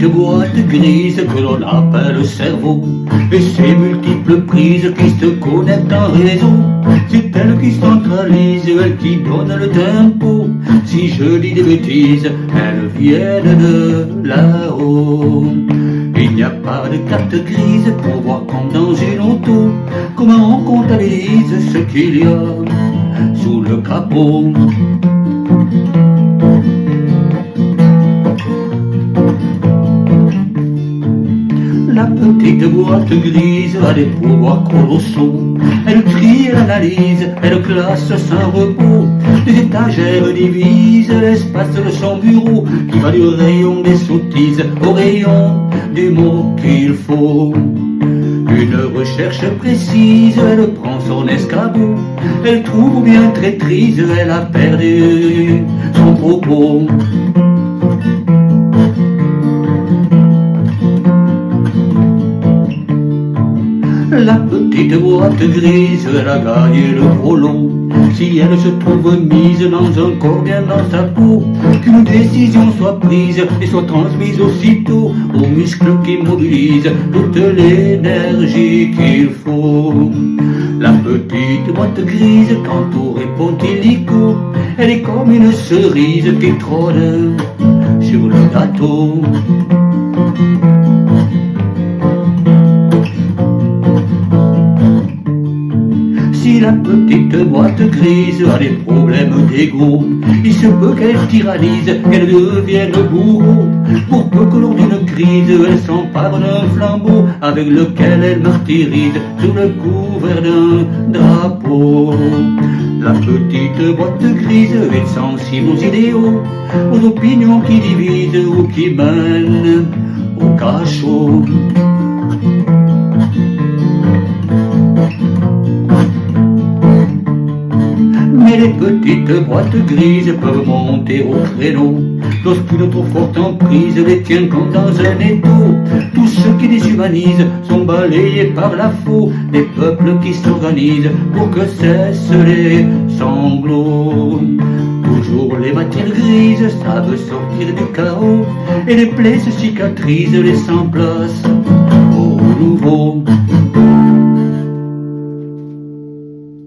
petite boîte grise que l'on appelle le cerveau, et ses multiples prises qui se connectent en réseau. C'est elle qui centralise, elle qui donne le tempo. Si je dis des bêtises, elles viennent de là-haut. Il n'y a pas de carte grise pour voir comme dans une auto comment on comptabilise ce qu'il y a sous le capot. La petite boîte grise a des pouvoirs colossaux. Elle trie, elle analyse, elle classe sans repos. Les étagères divisent l'espace de son bureau, qui va du rayon des sottises au rayon du mot qu'il faut. Une recherche précise, elle prend son escabeau. Elle trouve ou bien traîtrise, elle a perdu son propos. La petite boîte grise, elle a gagné le gros lot. Si elle se trouve mise dans un corps bien dans sa peau, qu'une décision soit prise et soit transmise aussitôt aux muscles qui mobilisent toute l'énergie qu'il faut. La petite boîte grise, quand tout répond illico, elle est comme une cerise qui trône sur le gâteau. Si la petite boîte grise a des problèmes d'ego, il se peut qu'elle tyrannise, qu'elle devienne bourreau. Pour peu que lors d'une crise, elle s'empare d'un flambeau avec lequel elle martyrise sous le couvert d'un drapeau. La petite boîte grise est sensible aux idéaux, aux opinions qui divisent ou qui mènent au cachot. Mais les petites boîtes grises peuvent monter au créneau lorsqu'une trop forte emprise les tient comme dans un étau. Tous ceux qui déshumanisent sont balayés par la faux, des peuples qui s'organisent pour que cessent les sanglots. Toujours les matières grises savent sortir du chaos, et les plaies se cicatrisent, laissant place au nouveau.